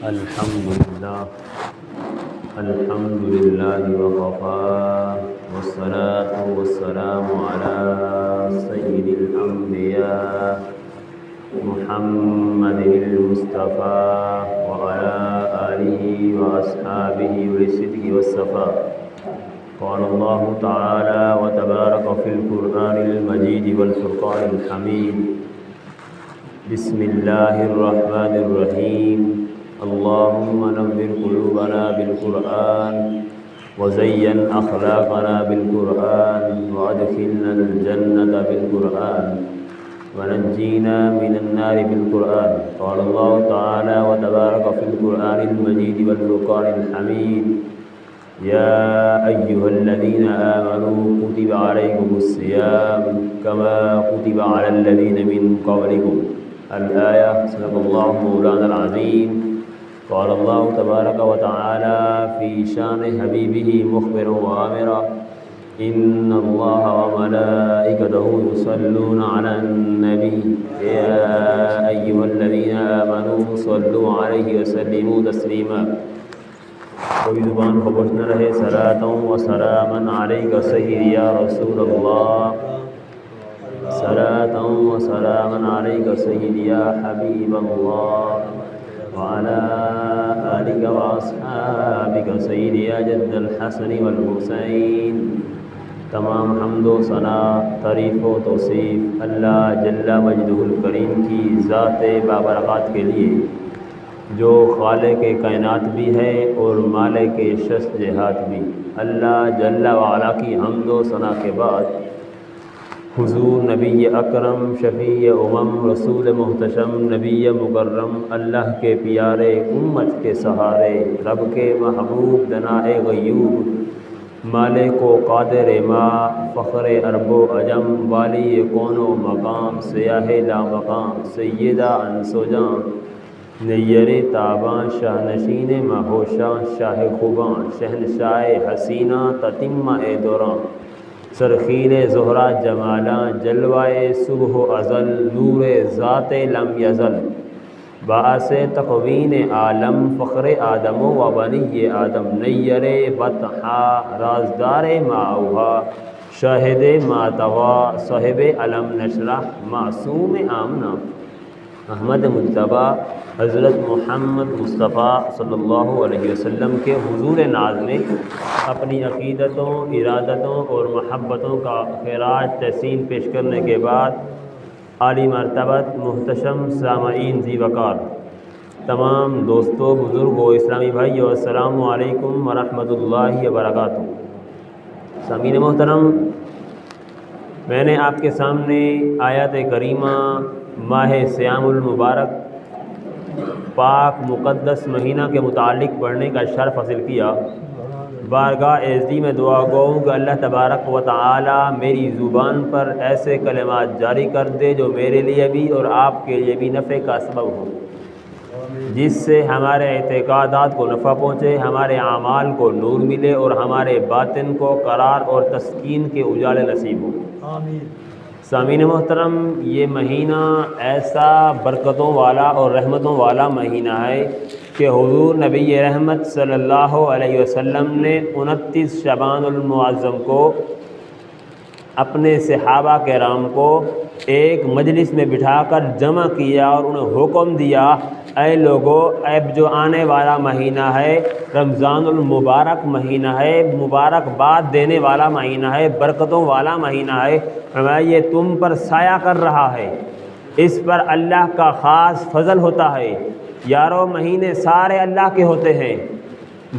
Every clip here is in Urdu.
الحمد لله وكفى والصلاة والسلام على سيد الأنبياء محمد المصطفى وعلى آله وأصحابه بالصدق والصفاء. قال الله تعالى وتبارك في القرآن المجيد والفرقان الحميد. بسم الله الرحمن الرحيم. اللهم نور قلوبنا بالقرآن وزين أخلاقنا بالقرآن وأدخلنا الجنة بالقرآن ونجينا من النار بالقرآن. قال الله تعالى وتبارك في القرآن المجيد والفرقان الحميد. يا أيها الذين آمنوا كتب عليكم الصيام كما كتب على الذين من قبلكم. الآية. صدق الله مولانا العظيم. قال الله تبارك وتعالى في شان حبيبه مخبرا وآمرا إن الله وملائكته يصلون على النبي يا أيها الذين آمنوا صلوا عليه وسلموا تسليما. کوئی زبان خبر نہ رہے صلاۃ و سلاما علیک سیدی یا رسول اللہ، صلاۃ و سلاما علیک سیدی یا حبیب اللہ وعلى آلك وأصحابك سيدي يا جد الحسن والحسین. تمام حمد و ثنا، تعریف و توصیف اللہ جل مجدہ الکریم کی ذات بابرکات کے لیے جو خالق کائنات بھی ہے اور مالک شش جہات بھی. اللہ جل وعلا کی حمد و ثنا کے بعد حضور نبی اکرم شفیع امم رسول محتشم نبی مکرم اللہ کے پیارے امت کے سہارے رب کے محبوب دنائے غیوب مالک و قادر ما فخر عرب و عجم والی کون و مقام سیاہ لا مقام سیدہ انسوجاں نیر تاباں شاہ نشین مہوشاں شاہ خوباں شہنشاہ حسینہ تتمہ دوراں سرخیل زہرہ جمالاں جلوائے صبح و ازل نور ذات لم یزل باعث تقوین عالم فخر آدم و بنی آدم نیر بطحا رازدار ماؤہا شاہد ماتوا صاحب علم نشرح معصوم آمنہ احمد مجتبیٰ حضرت محمد مصطفیٰ صلی اللہ علیہ وسلم کے حضور ناز میں اپنی عقیدتوں ارادتوں اور محبتوں کا خراج تحسین پیش کرنے کے بعد عالی مرتبت محتشم سامعین ذی وقار تمام دوستوں بزرگوں اسلامی بھائیوں السلام علیکم ورحمۃ اللہ وبرکاتہ. سامعین محترم، میں نے آپ کے سامنے آیات کریمہ ماہ سیام المبارک پاک مقدس مہینہ کے متعلق پڑھنے کا شرف حاصل کیا. بارگاہ عزتی میں دعا گو ہوں کہ اللہ تبارک و تعالی میری زبان پر ایسے کلمات جاری کر دے جو میرے لیے بھی اور آپ کے لیے بھی نفع کا سبب ہو، جس سے ہمارے اعتقادات کو نفع پہنچے، ہمارے اعمال کو نور ملے اور ہمارے باطن کو قرار اور تسکین کے اجالے نصیب ہو. سامعین محترم، یہ مہینہ ایسا برکتوں والا اور رحمتوں والا مہینہ ہے کہ حضور نبی رحمت صلی اللہ علیہ وسلم نے 29 شعبان المعظم کو اپنے صحابہ کرام کو ایک مجلس میں بٹھا کر جمع کیا اور انہیں حکم دیا، اے لوگو، اب جو آنے والا مہینہ ہے رمضان المبارک مہینہ ہے، مبارکباد دینے والا مہینہ ہے، برکتوں والا مہینہ ہے، یہ تم پر سایہ کر رہا ہے، اس پر اللہ کا خاص فضل ہوتا ہے. یارو، مہینے سارے اللہ کے ہوتے ہیں،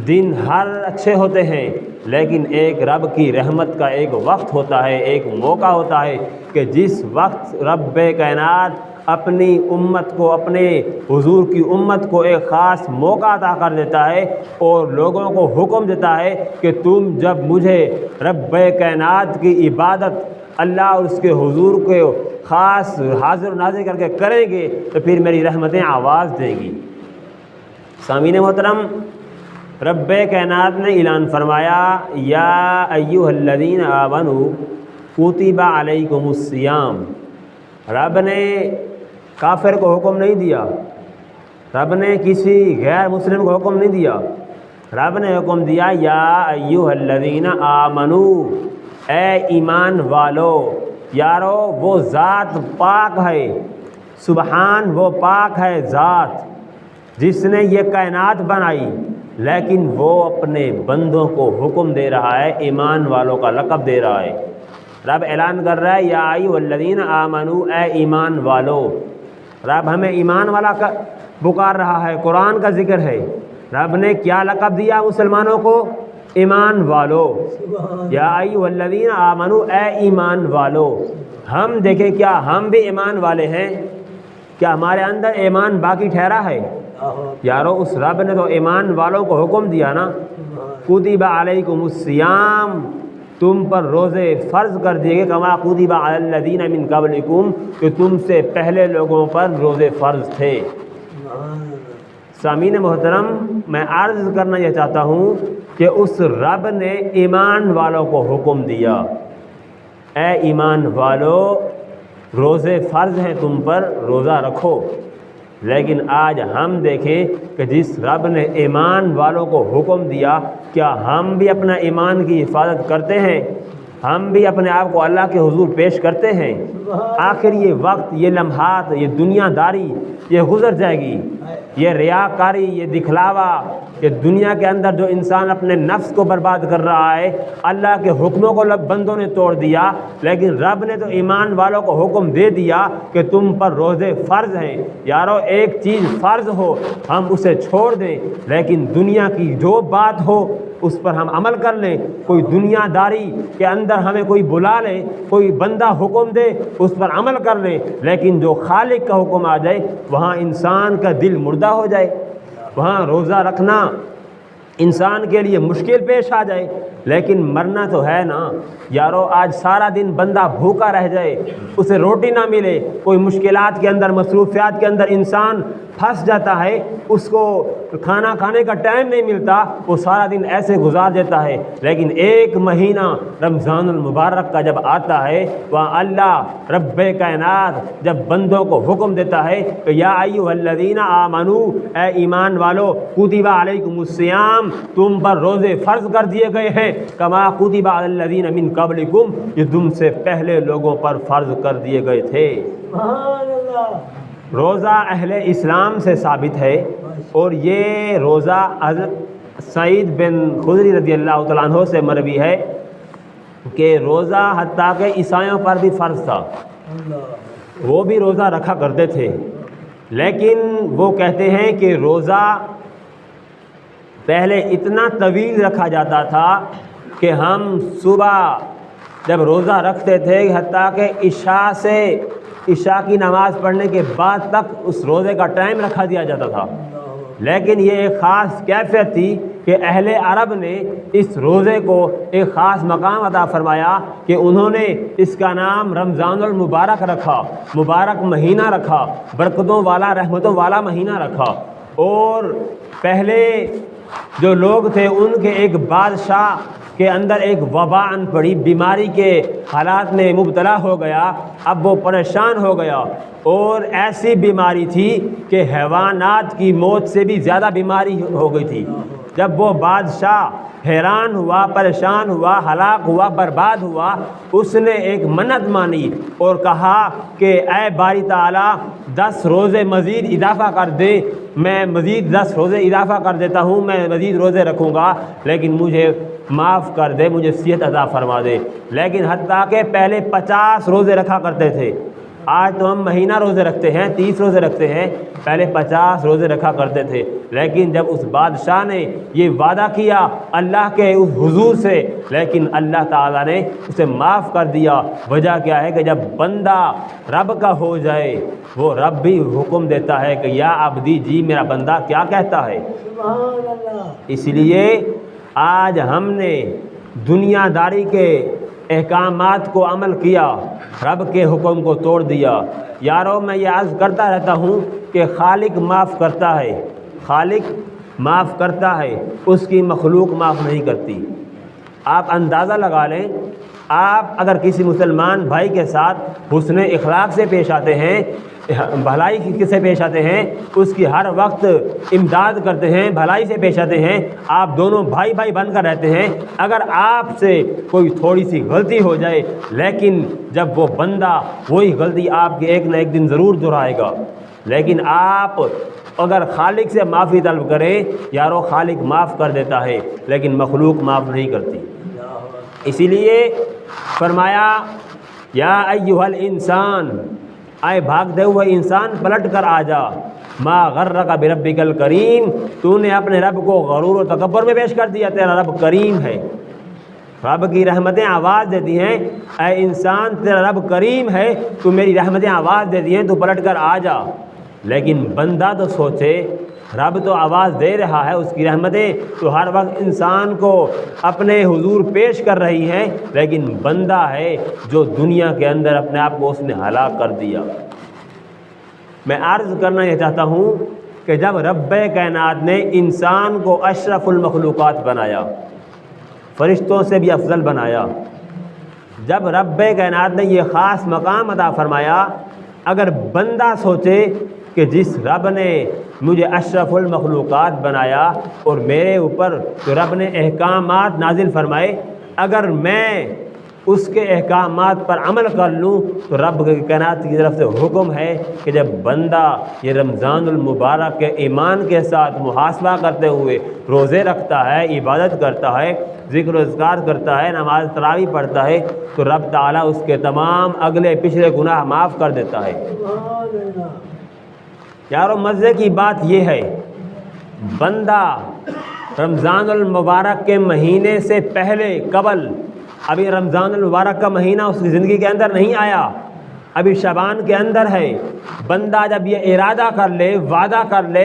دن ہر اچھے ہوتے ہیں، لیکن ایک رب کی رحمت کا ایک وقت ہوتا ہے، ایک موقع ہوتا ہے کہ جس وقت رب کائنات اپنی امت کو، اپنے حضور کی امت کو ایک خاص موقع عطا کر دیتا ہے اور لوگوں کو حکم دیتا ہے کہ تم جب مجھے رب کائنات کی عبادت اللہ اور اس کے حضور کو خاص حاضر و ناظر کر کے کریں گے تو پھر میری رحمتیں آواز دیں گی. سامعین محترم، رب کائنات نے اعلان فرمایا، یا ایھا الذین آمنوا کتب علیکم الصیام. رب نے کافر کو حکم نہیں دیا رب نے کسی غیر مسلم کو حکم نہیں دیا، رب نے حکم دیا یا ایھا الذین آمنو، اے ایمان والو۔ یارو وہ ذات پاک ہے، سبحان وہ پاک ہے ذات جس نے یہ کائنات بنائی، لیکن وہ اپنے بندوں کو حکم دے رہا ہے، ایمان والوں کا لقب دے رہا ہے۔ رب اعلان کر رہا ہے یا ایھا الذین آمنو، اے ایمان والو۔ رب ہمیں ایمان والا پکار رہا ہے، قرآن کا ذکر ہے۔ رب نے کیا لقب دیا مسلمانوں کو؟ ایمان والو۔ یا ایھا الذین آمنو، اے ایمان والو۔ ہم دیکھیں کیا ہم بھی ایمان والے ہیں؟ کیا ہمارے اندر ایمان باقی ٹھہرا ہے؟ یارو اس رب نے تو ایمان والوں کو حکم دیا نا، کتب علیکم الصیام، تم پر روزے فرض کر دیے گئے، کما کتب علی الذین من قبلکم، کہ تم سے پہلے لوگوں پر روزے فرض تھے۔ سامعین محترم، میں عرض کرنا یہ چاہتا ہوں کہ اس رب نے ایمان والوں کو حکم دیا، اے ایمان والو روزے فرض ہیں تم پر، روزہ رکھو۔ لیکن آج ہم دیکھیں کہ جس رب نے ایمان والوں کو حکم دیا، کیا ہم بھی اپنا ایمان کی حفاظت کرتے ہیں؟ ہم بھی اپنے آپ کو اللہ کے حضور پیش کرتے ہیں؟ آخر یہ وقت، یہ لمحات، یہ دنیا داری یہ گزر جائے گی، یہ ریاکاری، یہ دکھلاوا، یہ دنیا کے اندر جو انسان اپنے نفس کو برباد کر رہا ہے، اللہ کے حکموں کو بندوں نے توڑ دیا، لیکن رب نے تو ایمان والوں کو حکم دے دیا کہ تم پر روزے فرض ہیں۔ یارو ایک چیز فرض ہو ہم اسے چھوڑ دیں، لیکن دنیا کی جو بات ہو اس پر ہم عمل کر لیں۔ کوئی دنیا داری کے اندر ہمیں کوئی بلا لے، کوئی بندہ حکم دے، اس پر عمل کر لیں، لیکن جو خالق کا حکم آ جائے وہاں انسان کا دل مردہ ہو جائے، وہاں روزہ رکھنا انسان کے لیے مشکل پیش آ جائے۔ لیکن مرنا تو ہے نا یارو، آج سارا دن بندہ بھوکا رہ جائے، اسے روٹی نہ ملے، کوئی مشکلات کے اندر، مصروفیات کے اندر انسان پھنس جاتا ہے، اس کو کھانا کھانے کا ٹائم نہیں ملتا، وہ سارا دن ایسے گزار دیتا ہے۔ لیکن ایک مہینہ رمضان المبارک کا جب آتا ہے، وہاں اللہ رب کائنات جب بندوں کو حکم دیتا ہے کہ یا ایھا الذین آمنو، اے ایمان والو، کتب علیکم الصیام، تم پر روزے فرض کر دیے گئے ہیں، کما کتب علی الذین من قبلکم، یہ تم سے پہلے لوگوں پر فرض کر دیے گئے تھے۔ سبحان اللہ۔ روزہ اہل اسلام سے ثابت ہے، اور یہ روزہ حضرت سعید بن خدری رضی اللہ تعالیٰ عنہ سے مروی ہے کہ روزہ حتیٰ کہ عیسائیوں پر بھی فرض تھا، وہ بھی روزہ رکھا کرتے تھے، لیکن وہ کہتے ہیں کہ روزہ پہلے اتنا طویل رکھا جاتا تھا کہ ہم صبح جب روزہ رکھتے تھے حتیٰ کہ عشاء کی نماز پڑھنے کے بعد تک اس روزے کا ٹائم رکھا دیا جاتا تھا۔ لیکن یہ ایک خاص کیفیت تھی کہ اہل عرب نے اس روزے کو ایک خاص مقام عطا فرمایا کہ انہوں نے اس کا نام رمضان المبارک رکھا، مبارک مہینہ رکھا، برکتوں والا، رحمتوں والا مہینہ رکھا۔ اور پہلے جو لوگ تھے ان کے ایک بادشاہ کے اندر ایک وبا ان پڑی، بیماری کے حالات میں مبتلا ہو گیا، اب وہ پریشان ہو گیا، اور ایسی بیماری تھی کہ حیوانات کی موت سے بھی زیادہ بیماری ہو گئی تھی۔ جب وہ بادشاہ حیران ہوا، پریشان ہوا، ہلاک ہوا، برباد ہوا، اس نے ایک منت مانی اور کہا کہ اے باری تعالیٰ 10 روزے مزید اضافہ کر دے، میں مزید 10 روزے اضافہ کر دیتا ہوں، میں مزید روزے رکھوں گا، لیکن مجھے معاف کر دے، مجھے صحت عطا فرما دے۔ لیکن حتیٰ کہ پہلے 50 روزے رکھا کرتے تھے، آج تو ہم مہینہ روزے رکھتے ہیں، 30 روزے رکھتے ہیں، پہلے 50 روزے رکھا کرتے تھے۔ لیکن جب اس بادشاہ نے یہ وعدہ کیا اللہ کے اس حضور سے، لیکن اللہ تعالیٰ نے اسے معاف کر دیا۔ وجہ کیا ہے کہ جب بندہ رب کا ہو جائے، وہ رب بھی حکم دیتا ہے کہ یا عبدی، جی میرا بندہ کیا کہتا ہے۔ سبحان اللہ۔ اس لیے آج ہم نے دنیا داری کے احکامات کو عمل کیا، رب کے حکم کو توڑ دیا۔ یارو میں یہ عرض کرتا رہتا ہوں کہ خالق معاف کرتا ہے، خالق معاف کرتا ہے، اس کی مخلوق معاف نہیں کرتی۔ آپ اندازہ لگا لیں آپ اگر کسی مسلمان بھائی کے ساتھ حسن اخلاق سے پیش آتے ہیں، بھلائی سے پیش آتے ہیں، اس کی ہر وقت امداد کرتے ہیں، بھلائی سے پیش آتے ہیں، آپ دونوں بھائی بھائی بن کر رہتے ہیں، اگر آپ سے کوئی تھوڑی سی غلطی ہو جائے، لیکن جب وہ بندہ وہی غلطی آپ کے ایک نہ ایک دن ضرور دہرائے گا، لیکن آپ اگر خالق سے معافی طلب کریں، یارو خالق معاف کر دیتا ہے لیکن مخلوق معاف نہیں کرتی۔ اسی لیے فرمایا یا ایھا الانسان، اے بھاگتے ہوئے انسان پلٹ کر آ جا، ما غرک بربک الکریم، تو نے اپنے رب کو غرور و تکبر میں پیش کر دیا، تیرا رب کریم ہے، رب کی رحمتیں آواز دیتی ہیں، اے انسان تیرا رب کریم ہے، تو میری رحمتیں آواز دیتی ہیں، تو پلٹ کر آ جا۔ لیکن بندہ تو سوچے، رب تو آواز دے رہا ہے، اس کی رحمتیں تو ہر وقت انسان کو اپنے حضور پیش کر رہی ہیں، لیکن بندہ ہے جو دنیا کے اندر اپنے آپ کو اس نے ہلاک کر دیا۔ میں عرض کرنا یہ چاہتا ہوں کہ جب رب کائنات نے انسان کو اشرف المخلوقات بنایا، فرشتوں سے بھی افضل بنایا، جب رب کائنات نے یہ خاص مقام عطا فرمایا، اگر بندہ سوچے کہ جس رب نے مجھے اشرف المخلوقات بنایا اور میرے اوپر تو رب نے احکامات نازل فرمائے، اگر میں اس کے احکامات پر عمل کر لوں تو رب کی کائنات کی طرف سے حکم ہے کہ جب بندہ یہ رمضان المبارک کے ایمان کے ساتھ محاسبہ کرتے ہوئے روزے رکھتا ہے، عبادت کرتا ہے، ذکر و اذکار کرتا ہے، نماز تراویح پڑھتا ہے، تو رب تعالیٰ اس کے تمام اگلے پچھلے گناہ معاف کر دیتا ہے۔ یارو مزے کی بات یہ ہے، بندہ رمضان المبارک کے مہینے سے پہلے قبل، ابھی رمضان المبارک کا مہینہ اس کی زندگی کے اندر نہیں آیا، ابھی شعبان کے اندر ہے، بندہ جب یہ ارادہ کر لے، وعدہ کر لے،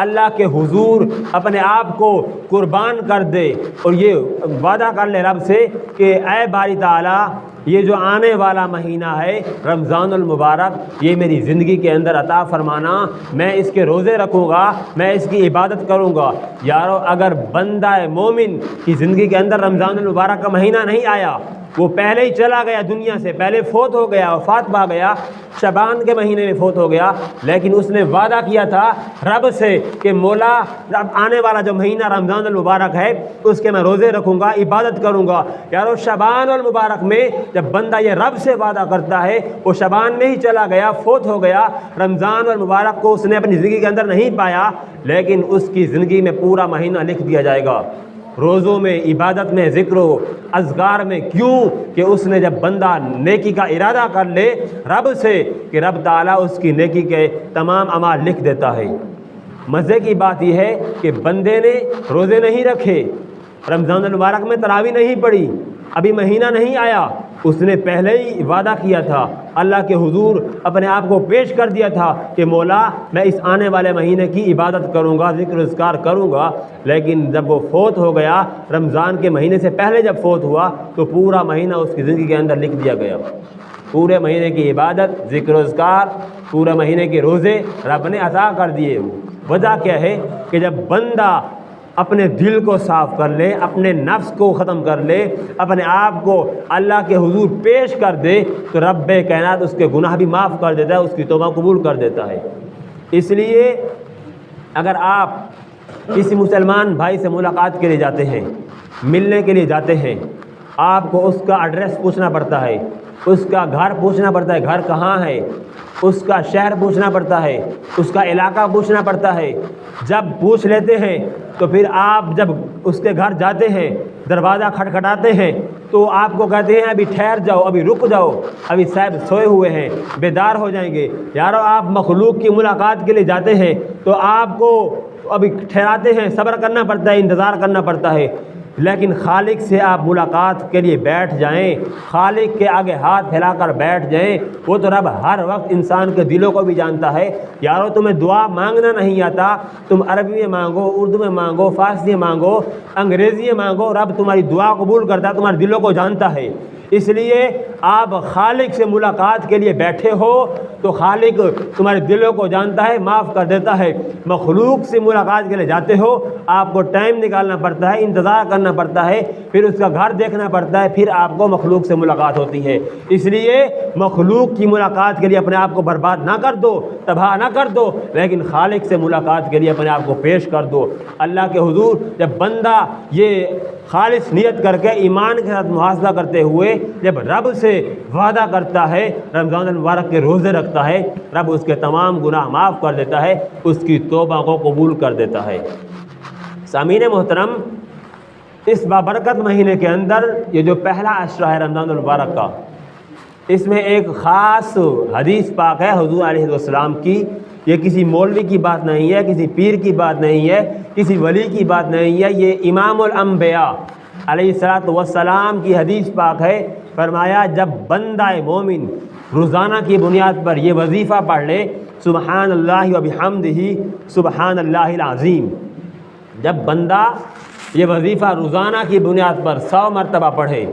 اللہ کے حضور اپنے آپ کو قربان کر دے اور یہ وعدہ کر لے رب سے کہ اے باری تعالیٰ، یہ جو آنے والا مہینہ ہے رمضان المبارک، یہ میری زندگی کے اندر عطا فرمانا، میں اس کے روزے رکھوں گا، میں اس کی عبادت کروں گا۔ یارو اگر بندہ مومن کی زندگی کے اندر رمضان المبارک کا مہینہ نہیں آیا، وہ پہلے ہی چلا گیا دنیا سے، پہلے فوت ہو گیا، وفات پا گیا، شعبان کے مہینے میں فوت ہو گیا، لیکن اس نے وعدہ کیا تھا رب سے کہ مولا اب آنے والا جو مہینہ رمضان المبارک ہے اس کے میں روزے رکھوں گا، عبادت کروں گا۔ یارو شعبان المبارک میں جب بندہ یہ رب سے وعدہ کرتا ہے، وہ شعبان میں ہی چلا گیا، فوت ہو گیا، رمضان المبارک کو اس نے اپنی زندگی کے اندر نہیں پایا، لیکن اس کی زندگی میں پورا مہینہ لکھ دیا جائے گا، روزوں میں، عبادت میں، ذکر و اذکار میں۔ کیوں کہ اس نے جب بندہ نیکی کا ارادہ کر لے رب سے کہ رب تعالیٰ اس کی نیکی کے تمام اعمال لکھ دیتا ہے۔ مزے کی بات یہ ہے کہ بندے نے روزے نہیں رکھے، رمضان المبارک میں تراویح نہیں پڑھی، ابھی مہینہ نہیں آیا، اس نے پہلے ہی وعدہ کیا تھا، اللہ کے حضور اپنے آپ کو پیش کر دیا تھا کہ مولا میں اس آنے والے مہینے کی عبادت کروں گا، ذکر و اذکار کروں گا، لیکن جب وہ فوت ہو گیا، رمضان کے مہینے سے پہلے جب فوت ہوا تو پورا مہینہ اس کی زندگی کے اندر لکھ دیا گیا، پورے مہینے کی عبادت، ذکر و اذکار، پورے مہینے کے روزے رب نے عطا کر دیے۔ وجہ کیا ہے کہ جب بندہ اپنے دل کو صاف کر لے، اپنے نفس کو ختم کر لے، اپنے آپ کو اللہ کے حضور پیش کر دے تو رب کائنات اس کے گناہ بھی معاف کر دیتا ہے، اس کی توبہ قبول کر دیتا ہے۔ اس لیے اگر آپ کسی مسلمان بھائی سے ملاقات کے لیے جاتے ہیں، ملنے کے لیے جاتے ہیں، آپ کو اس کا ایڈریس پوچھنا پڑتا ہے، اس کا گھر پوچھنا پڑتا ہے، گھر کہاں ہے، اس کا شہر پوچھنا پڑتا ہے، اس کا علاقہ پوچھنا پڑتا ہے۔ جب پوچھ لیتے ہیں تو پھر آپ جب اس کے گھر جاتے ہیں، دروازہ کھٹکھٹاتے ہیں تو آپ کو کہتے ہیں ابھی ٹھہر جاؤ، ابھی رک جاؤ، ابھی صاحب سوئے ہوئے ہیں، بیدار ہو جائیں گے۔ یارو آپ مخلوق کی ملاقات کے لیے جاتے ہیں تو آپ کو ابھی ٹھہراتے ہیں، صبر کرنا پڑتا ہے، انتظار کرنا پڑتا ہے، لیکن خالق سے آپ ملاقات کے لیے بیٹھ جائیں، خالق کے آگے ہاتھ پھیلا کر بیٹھ جائیں، وہ تو رب ہر وقت انسان کے دلوں کو بھی جانتا ہے۔ یارو تمہیں دعا مانگنا نہیں آتا، تم عربی میں مانگو، اردو میں مانگو، فارسی میں مانگو، انگریزی میں مانگو، رب تمہاری دعا قبول کرتا ہے، تمہارے دلوں کو جانتا ہے۔ اس لیے آپ خالق سے ملاقات کے لیے بیٹھے ہو تو خالق تمہارے دلوں کو جانتا ہے، معاف کر دیتا ہے۔ مخلوق سے ملاقات کے لیے جاتے ہو، آپ کو ٹائم نکالنا پڑتا ہے، انتظار کرنا پڑتا ہے، پھر اس کا گھر دیکھنا پڑتا ہے، پھر آپ کو مخلوق سے ملاقات ہوتی ہے۔ اس لیے مخلوق کی ملاقات کے لیے اپنے آپ کو برباد نہ کر دو، تباہ نہ کر دو، لیکن خالق سے ملاقات کے لیے اپنے آپ کو پیش کر دو اللہ کے حضور۔ جب بندہ یہ خالص نیت کر کے ایمان کے ساتھ محاسبہ کرتے ہوئے جب رب سے وعدہ کرتا ہے، رمضان المبارک کے روزے رکھتا ہے، رب اس کے تمام گناہ معاف کر دیتا ہے، اس کی توبہ کو قبول کر دیتا ہے۔ سامعین محترم، اس بابرکت مہینے کے اندر یہ جو پہلا عشرہ ہے رمضان المبارک کا، اس میں ایک خاص حدیث پاک ہے حضور علیہ السلام کی۔ یہ کسی مولوی کی بات نہیں ہے، کسی پیر کی بات نہیں ہے، کسی ولی کی بات نہیں ہے، یہ امام الانبیاء علیہ السلام کی حدیث پاک ہے۔ فرمایا جب بندہ مومن روزانہ کی بنیاد پر یہ وظیفہ پڑھ لے، سبحان اللہ و بحمدہ سبحان اللہ العظیم، جب بندہ یہ وظیفہ روزانہ کی بنیاد پر 100 مرتبہ پڑھے،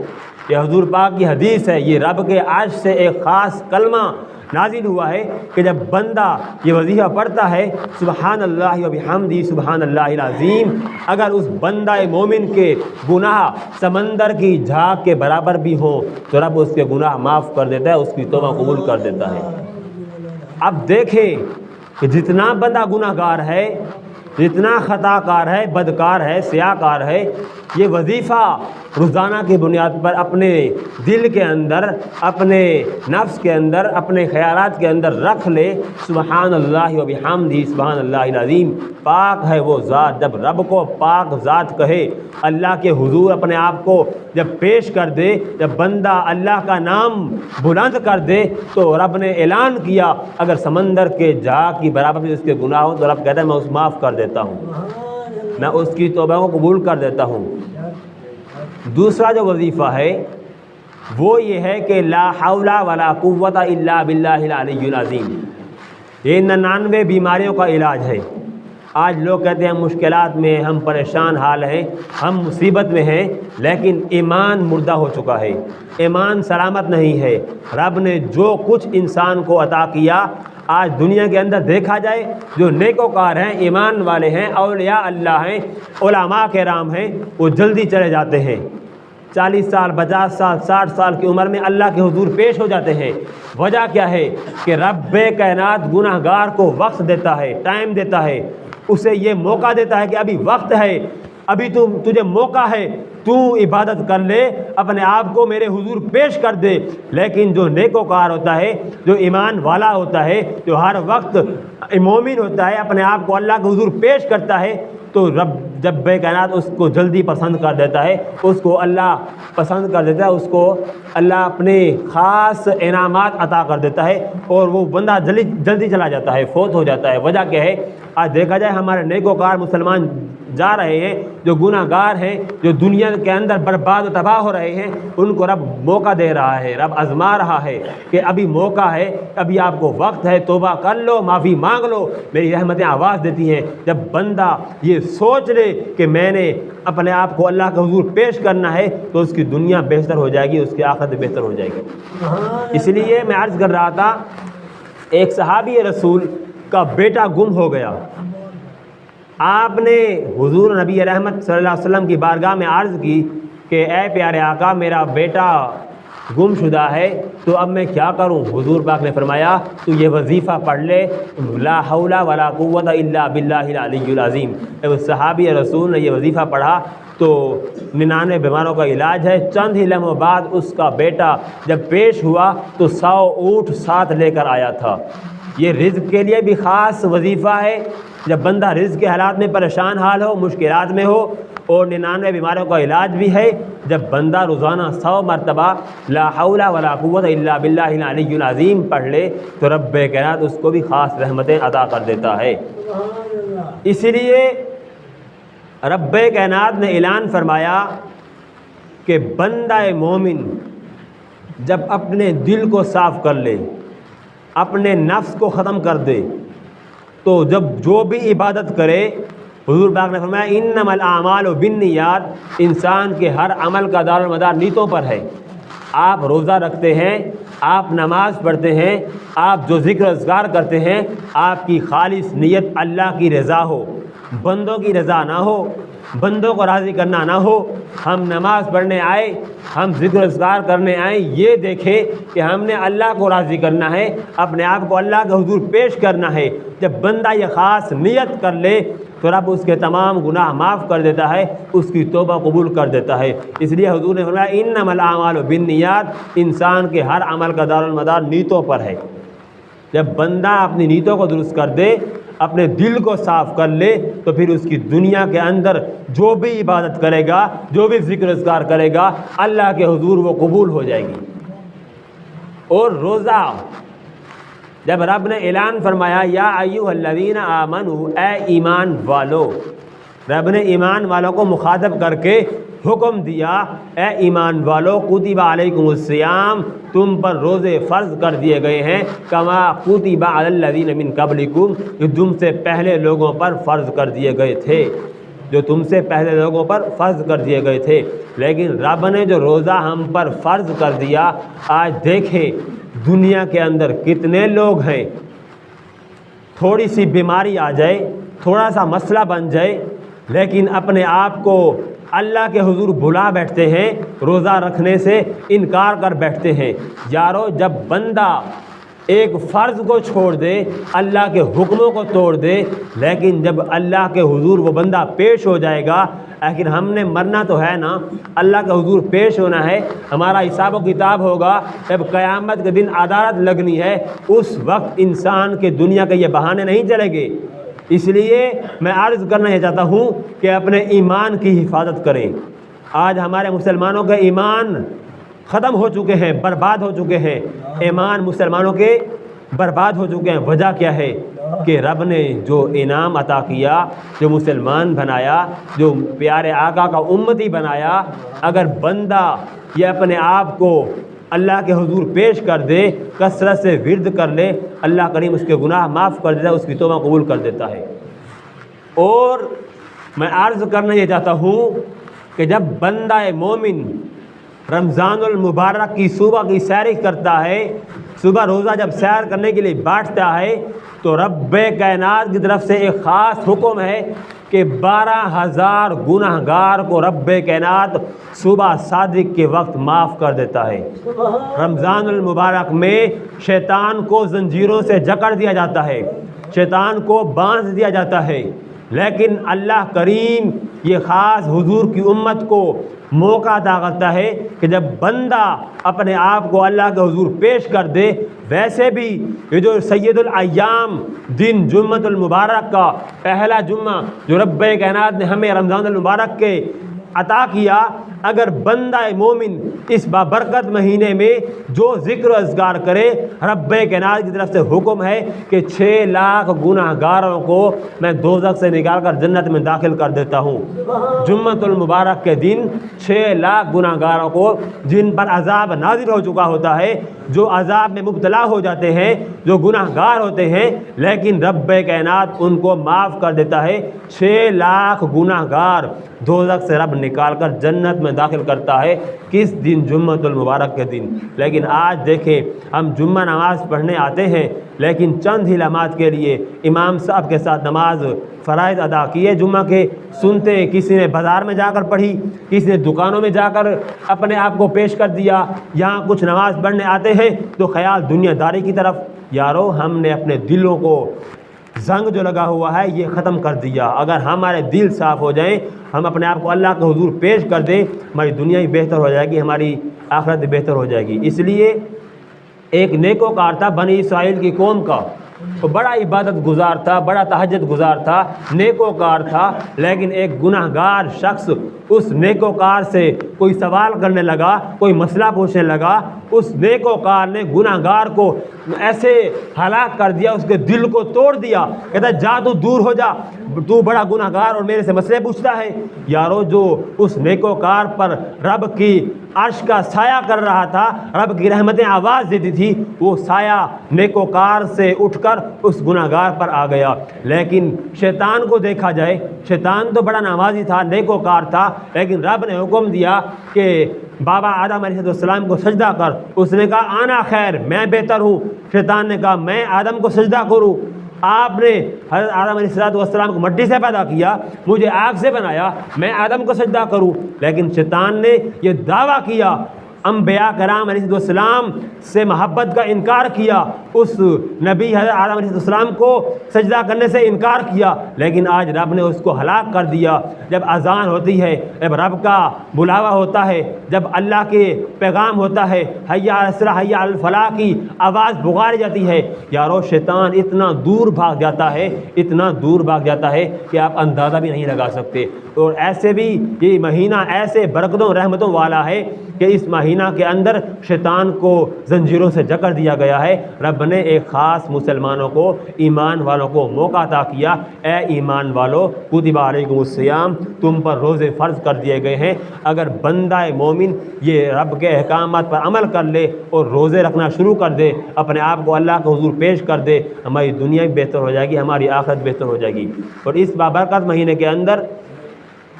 یہ حضور پاک کی حدیث ہے، یہ رب کے عرش سے ایک خاص کلمہ نازل ہوا ہے کہ جب بندہ یہ وظیفہ پڑھتا ہے سبحان اللہ و بحمدہ سبحان اللہ العظیم، اگر اس بندہ مومن کے گناہ سمندر کی جھاگ کے برابر بھی ہوں تو رب اس کے گناہ معاف کر دیتا ہے، اس کی توبہ قبول کر دیتا ہے۔ اب دیکھیں کہ جتنا بندہ گناہ گار ہے، جتنا خطا کار ہے، بدکار ہے، سیاہ کار ہے، یہ وظیفہ روزانہ کی بنیاد پر اپنے دل کے اندر، اپنے نفس کے اندر، اپنے خیالات کے اندر رکھ لے، سبحان اللہ و بحمدہ سبحان اللہ العظیم، پاک ہے وہ ذات۔ جب رب کو پاک ذات کہے، اللہ کے حضور اپنے آپ کو جب پیش کر دے، جب بندہ اللہ کا نام بلند کر دے تو رب نے اعلان کیا اگر سمندر کے جھاگ کی برابر بھی اس کے گناہ ہوں تو رب کہتا ہے میں اس معاف کر دیتا ہوں، میں اس کی توبہ کو قبول کر دیتا ہوں۔ دوسرا جو وظیفہ ہے وہ یہ ہے کہ لا حول ولا قوت الا باللہ العلی العظیم، یہ 99 بیماریوں کا علاج ہے۔ آج لوگ کہتے ہیں ہم مشکلات میں، ہم پریشان حال ہیں، ہم مصیبت میں ہیں، لیکن ایمان مردہ ہو چکا ہے، ایمان سلامت نہیں ہے۔ رب نے جو کچھ انسان کو عطا کیا، آج دنیا کے اندر دیکھا جائے جو نیکوکار ہیں، ایمان والے ہیں، اولیاء اللہ ہیں، علماء کرام ہیں، وہ جلدی چلے جاتے ہیں، 40 سال 50 سال 60 سال کی عمر میں اللہ کے حضور پیش ہو جاتے ہیں۔ وجہ کیا ہے کہ رب کائنات گناہ گار کو وقت دیتا ہے، ٹائم دیتا ہے، اسے یہ موقع دیتا ہے کہ ابھی وقت ہے، ابھی تجھے موقع ہے، تو عبادت کر لے، اپنے آپ کو میرے حضور پیش کر دے۔ لیکن جو نیکوکار ہوتا ہے، جو ایمان والا ہوتا ہے، جو ہر وقت مومن ہوتا ہے، اپنے آپ کو اللہ کے حضور پیش کرتا ہے تو رب جب بے کائنات اس کو جلدی پسند کر دیتا ہے، اس کو اللہ پسند کر دیتا ہے، اس کو اللہ اپنے خاص انعامات عطا کر دیتا ہے اور وہ بندہ جلدی چلا جاتا ہے، فوت ہو جاتا ہے۔ وجہ کیا ہے؟ آج دیکھا جائے ہمارے نیکوکار مسلمان جا رہے ہیں، جو گناہ گار ہیں، جو دنیا کے اندر برباد و تباہ ہو رہے ہیں، ان کو رب موقع دے رہا ہے، رب آزما رہا ہے کہ ابھی موقع ہے، ابھی آپ کو وقت ہے، توبہ کر لو، معافی مانگ لو، میری رحمتیں آواز دیتی ہیں۔ جب بندہ یہ سوچ لے کہ میں نے اپنے آپ کو اللہ کے حضور پیش کرنا ہے تو اس کی دنیا بہتر ہو جائے گی، اس کی آخرت بہتر ہو جائے گی۔ اس لیے میں عرض کر رہا تھا، ایک صحابی رسول کا بیٹا گم ہو گیا، آپ نے حضور نبی رحمت صلی اللہ علیہ وسلم کی بارگاہ میں عرض کی کہ اے پیارے آقا، میرا بیٹا گم شدہ ہے تو اب میں کیا کروں؟ حضور پاک نے فرمایا تو یہ وظیفہ پڑھ لے، لا حول ولا قوت الا باللہ العلی العظیم۔ جب صحابی رسول نے یہ وظیفہ پڑھا تو 99 بیماروں کا علاج ہے۔ چند ہی لمحوں بعد اس کا بیٹا جب پیش ہوا تو 100 اونٹ ساتھ لے کر آیا تھا۔ یہ رزق کے لیے بھی خاص وظیفہ ہے، جب بندہ رزق کے حالات میں پریشان حال ہو، مشکلات میں ہو، اور 99 بیماریوں کا علاج بھی ہے۔ جب بندہ روزانہ 100 مرتبہ لا حول ولا قوت الا باللہ العلی العظیم پڑھ لے تو رب کائنات اس کو بھی خاص رحمتیں عطا کر دیتا ہے۔ اسی لیے رب کائنات نے اعلان فرمایا کہ بندہ مومن جب اپنے دل کو صاف کر لے، اپنے نفس کو ختم کر دے، تو جب جو بھی عبادت کرے، حضور پاک نے فرمایا انما الاعمال بالنیات، انسان کے ہر عمل کا دار و مدار نیتوں پر ہے۔ آپ روزہ رکھتے ہیں، آپ نماز پڑھتے ہیں، آپ جو ذکر و اذکار کرتے ہیں، آپ کی خالص نیت اللہ کی رضا ہو، بندوں کی رضا نہ ہو، بندوں کو راضی کرنا نہ ہو۔ ہم نماز پڑھنے آئے، ہم ذکر و اذکار کرنے آئے، یہ دیکھیں کہ ہم نے اللہ کو راضی کرنا ہے، اپنے آپ کو اللہ کے حضور پیش کرنا ہے۔ جب بندہ یہ خاص نیت کر لے تو رب اس کے تمام گناہ معاف کر دیتا ہے، اس کی توبہ قبول کر دیتا ہے۔ اس لیے حضور نے فرمایا انما الاعمال بالنیات، انسان کے ہر عمل کا دارالمدار نیتوں پر ہے۔ جب بندہ اپنی نیتوں کو درست کر دے، اپنے دل کو صاف کر لے، تو پھر اس کی دنیا کے اندر جو بھی عبادت کرے گا، جو بھی ذکر اذکار کرے گا، اللہ کے حضور وہ قبول ہو جائے گی۔ اور روزہ، جب رب نے اعلان فرمایا یا ایھا الذین آمنوا، اے ایمان والو، رب نے ایمان والوں کو مخاطب کر کے حکم دیا، اے ایمان والو کتب علیکم الصیام، تم پر روزے فرض کر دیے گئے ہیں، کما کتب علی الذین من قبلکم، جو تم سے پہلے لوگوں پر فرض کر دیے گئے تھے، جو تم سے پہلے لوگوں پر فرض کر دیے گئے تھے۔ لیکن رب نے جو روزہ ہم پر فرض کر دیا، آج دیکھیں دنیا کے اندر کتنے لوگ ہیں، تھوڑی سی بیماری آ جائے، تھوڑا سا مسئلہ بن جائے، لیکن اپنے آپ کو اللہ کے حضور بھلا بیٹھتے ہیں، روزہ رکھنے سے انکار کر بیٹھتے ہیں۔ یارو، جب بندہ ایک فرض کو چھوڑ دے، اللہ کے حکموں کو توڑ دے، لیکن جب اللہ کے حضور وہ بندہ پیش ہو جائے گا، آخر ہم نے مرنا تو ہے نا، اللہ کے حضور پیش ہونا ہے، ہمارا حساب و کتاب ہوگا، جب قیامت کے دن عدالت لگنی ہے، اس وقت انسان کے دنیا کے یہ بہانے نہیں چلیں گے۔ اس لیے میں عرض کرنا یہ چاہتا ہوں کہ اپنے ایمان کی حفاظت کریں۔ آج ہمارے مسلمانوں کے ایمان ختم ہو چکے ہیں، برباد ہو چکے ہیں، ایمان مسلمانوں کے برباد ہو چکے ہیں۔ وجہ کیا ہے؟ کہ رب نے جو انعام عطا کیا، جو مسلمان بنایا، جو پیارے آقا کا امتی بنایا، اگر بندہ یہ اپنے آپ کو اللہ کے حضور پیش کر دے، کثرت سے ورد کر لے، اللہ کریم اس کے گناہ معاف کر دیتا ہے، اس کی توبہ قبول کر دیتا ہے۔ اور میں عرض کرنا یہ چاہتا ہوں کہ جب بندہ مومن رمضان المبارک کی صبح کی سیر کرتا ہے، صبح روزہ جب سیر کرنے کے لیے بیٹھتا ہے، تو رب کائنات کی طرف سے ایک خاص حکم ہے کہ 12,000 گناہ گار کو رب کائنات صبح صادق کے وقت معاف کر دیتا ہے۔ رمضان المبارک میں شیطان کو زنجیروں سے جکڑ دیا جاتا ہے، شیطان کو باندھ دیا جاتا ہے، لیکن اللہ کریم یہ خاص حضور کی امت کو موقع عطا کرتا ہے کہ جب بندہ اپنے آپ کو اللہ کے حضور پیش کر دے، ویسے بھی یہ جو سید الایام دن جمعۃ المبارک کا پہلا جمعہ جو رب کائنات نے ہمیں رمضان المبارک کے عطا کیا، اگر بندہ مومن اس بابرکت مہینے میں جو ذکر و اذکار کرے، رب کائنات کی طرف سے حکم ہے کہ 6 لاکھ گناہ گاروں کو میں دوزخ سے نکال کر جنت میں داخل کر دیتا ہوں۔ جمعۃ المبارک کے دن 6 لاکھ گناہ گاروں کو جن پر عذاب نازل ہو چکا ہوتا ہے، جو عذاب میں مبتلا ہو جاتے ہیں، جو گناہ گار ہوتے ہیں، لیکن رب کائنات ان کو معاف کر دیتا ہے۔ 6 لاکھ گناہ گار دوزخ سے رب نکال کر جنت میں داخل کرتا ہے۔ کس دن؟ جمعۃ المبارک کے دن۔ لیکن آج دیکھیں ہم جمعہ نماز پڑھنے آتے ہیں، لیکن چند ہی لمحات کے لیے امام صاحب کے ساتھ نماز فرائض ادا کیے جمعہ کے، سنتے ہیں کسی نے بازار میں جا کر پڑھی، کسی نے دکانوں میں جا کر اپنے آپ کو پیش کر دیا، یہاں کچھ نماز پڑھنے آتے ہیں تو خیال دنیا داری کی طرف۔ یارو، ہم نے اپنے دلوں کو زنگ جو لگا ہوا ہے یہ ختم کر دیا۔ اگر ہمارے دل صاف ہو جائیں، ہم اپنے آپ کو اللہ کے حضور پیش کر دیں، ہماری دنیا بھی بہتر ہو جائے گی، ہماری آخرت بھی بہتر ہو جائے گی۔ اس لیے ایک نیکوکار تھا بنی اسرائیل کی قوم کا، وہ بڑا عبادت گزار تھا، بڑا تہجد گزار تھا، نیکوکار تھا، لیکن ایک گناہ گار شخص اس نیکوکار سے کوئی سوال کرنے لگا، کوئی مسئلہ پوچھنے لگا۔ اس نیکوکار نے گناہ گار کو ایسے ہلاک کر دیا، اس کے دل کو توڑ دیا، کہتا جا تو دور ہو جا، تو بڑا گناہ گار اور میرے سے مسئلے پوچھتا ہے۔ یارو، جو اس نیکوکار پر رب کی عرش کا سایہ کر رہا تھا، رب کی رحمتیں آواز دیتی تھی، وہ سایہ نیکوکار سے اٹھ کر اس گناہ گار پر آ گیا۔ لیکن شیطان کو دیکھا جائے، شیطان تو بڑا نمازی تھا، نیکوکار تھا، لیکن رب نے حکم دیا کہ بابا آدم علیہ السلام کو سجدہ کر، اس نے کہا آنا خیر، میں بہتر ہوں۔ شیطان نے کہا میں آدم کو سجدہ کروں؟ آپ نے حضرت آدم علیہ السلام کو مٹی سے پیدا کیا، مجھے آگ سے بنایا، میں آدم کو سجدہ کروں؟ لیکن شیطان نے یہ دعویٰ کیا، انبیاء کرام علیہ السلام سے محبت کا انکار کیا، اس نبی حضرت آدم علیہ السلام کو سجدہ کرنے سے انکار کیا، لیکن آج رب نے اس کو ہلاک کر دیا۔ جب اذان ہوتی ہے، جب رب کا بلاوا ہوتا ہے، جب اللہ کے پیغام ہوتا ہے، حی علی الصلاۃ حی علی الفلاح کی آواز پکاری جاتی ہے، یارو شیطان اتنا دور بھاگ جاتا ہے، اتنا دور بھاگ جاتا ہے کہ آپ اندازہ بھی نہیں لگا سکتے۔ اور ایسے بھی یہ مہینہ ایسے برکتوں رحمتوں والا ہے کہ اس مہینہ کے اندر شیطان کو زنجیروں سے جکڑ دیا گیا ہے۔ رب نے ایک خاص مسلمانوں کو، ایمان والوں کو موقع عطا کیا، اے ایمان والو کتب علیکم الصیام، تم پر روزے فرض کر دیے گئے ہیں۔ اگر بندہ مومن یہ رب کے احکامات پر عمل کر لے اور روزے رکھنا شروع کر دے، اپنے آپ کو اللہ کے حضور پیش کر دے، ہماری دنیا بھی بہتر ہو جائے گی، ہماری آخرت بہتر ہو جائے گی۔ اور اس بابرکت مہینے کے اندر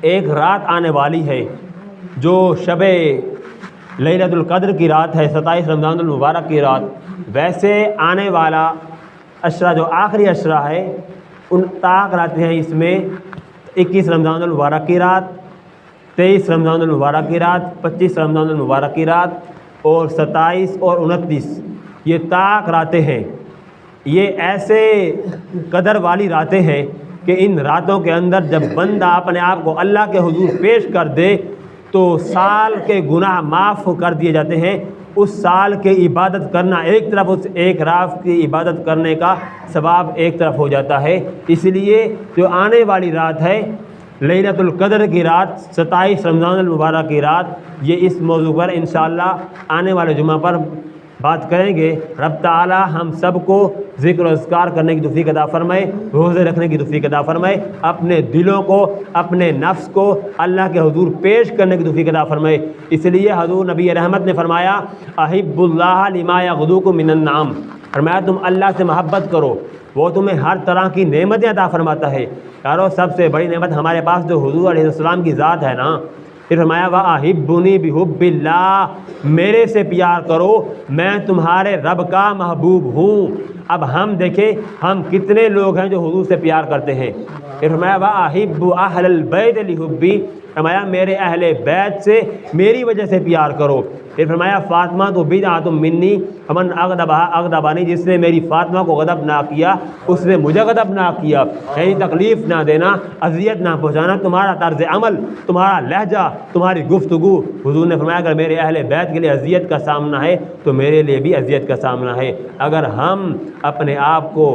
ایک رات آنے والی ہے جو شب لیلۃ القدر کی رات ہے، 27 رمضان المبارک کی رات۔ ویسے آنے والا عشرہ جو آخری عشرہ ہے، ان طاق راتیں ہیں، اس میں 21 رمضان المبارک کی رات، 23 رمضان المبارک کی رات، 25 رمضان المبارک کی رات اور 27 اور 29 یہ طاق راتیں ہیں۔ یہ ایسے قدر والی راتیں ہیں کہ ان راتوں کے اندر جب بندہ اپنے آپ کو اللہ کے حضور پیش کر دے تو سال کے گناہ معاف کر دیے جاتے ہیں۔ اس سال کے عبادت کرنا ایک طرف، اس ایک رات کی عبادت کرنے کا ثواب ایک طرف ہو جاتا ہے۔ اس لیے جو آنے والی رات ہے لیلۃ القدر کی رات، 27 رمضان المبارک کی رات، یہ اس موضوع پر انشاءاللہ آنے والے جمعہ پر بات کریں گے۔ رب تعالی ہم سب کو ذکر و اذکار کرنے کی توفیق عطا فرمائے، روزے رکھنے کی توفیق عطا فرمائے، اپنے دلوں کو، اپنے نفس کو اللہ کے حضور پیش کرنے کی توفیق عطا فرمائے۔ اس لیے حضور نبی رحمت نے فرمایا احب اللہ لما یغدوکم من النعم، فرمایا تم اللہ سے محبت کرو، وہ تمہیں ہر طرح کی نعمتیں عطا فرماتا ہے۔ یارو سب سے بڑی نعمت ہمارے پاس جو حضور علیہ السلام کی ذات ہے نا۔ پھر فرمایا وَأَحِبُّنِي بِحُبِّ اللَّهِ، میرے سے پیار کرو، میں تمہارے رب کا محبوب ہوں۔ اب ہم دیکھیں ہم کتنے لوگ ہیں جو حضور سے پیار کرتے ہیں۔ پھر فرمایا وَأَحِبُّ أَهْلَ الْبَيْتِ لِحُبِّي، فرمایا میرے اہل بیت سے میری وجہ سے پیار کرو۔ پھر فرمایا فاطمہ تو بدعۃ منی فمن اغضبها اغضبنی، جس نے میری فاطمہ کو غضب نہ کیا اس نے مجھے غضب نہ کیا۔ یعنی تکلیف نہ دینا، اذیت نہ پہنچانا، تمہارا طرز عمل، تمہارا لہجہ، تمہاری گفتگو۔ حضور نے فرمایا اگر میرے اہل بیت کے لیے اذیت کا سامنا ہے تو میرے لیے بھی اذیت کا سامنا ہے۔ اگر ہم اپنے آپ کو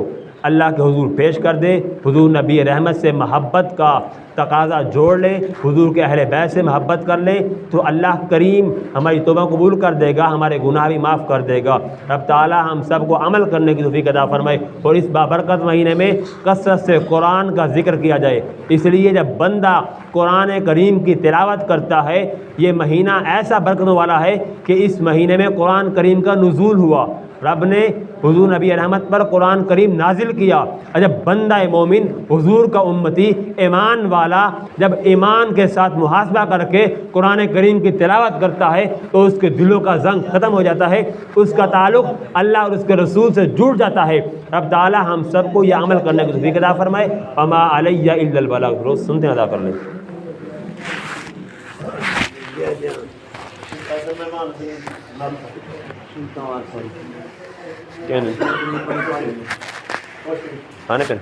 اللہ کے حضور پیش کر دیں، حضور نبی رحمت سے محبت کا تقاضا جوڑ لیں، حضور کے اہل بیت سے محبت کر لیں، تو اللہ کریم ہماری توبہ قبول کر دے گا، ہمارے گناہ بھی معاف کر دے گا۔ رب تعالی ہم سب کو عمل کرنے کی توفیق عطا فرمائے اور اس بابرکت مہینے میں کثرت سے قرآن کا ذکر کیا جائے۔ اس لیے جب بندہ قرآن کریم کی تلاوت کرتا ہے، یہ مہینہ ایسا برکتوں والا ہے کہ اس مہینے میں قرآن کریم کا نزول ہوا، رب نے حضور نبی رحمت پر قرآن کریم نازل کیا۔ اور جب بندہ مومن، حضور کا امتی، ایمان والا جب ایمان کے ساتھ محاسبہ کر کے قرآن کریم کی تلاوت کرتا ہے تو اس کے دلوں کا زنگ ختم ہو جاتا ہے، اس کا تعلق اللہ اور اس کے رسول سے جڑ جاتا ہے۔ رب تعالی ہم سب کو یہ عمل کرنے کی توفیق عطا فرمائے۔ وما علی الا البلاغ، روز سنتے ہیں، ادا کر لیں۔ کیا نہیں کھانے پہ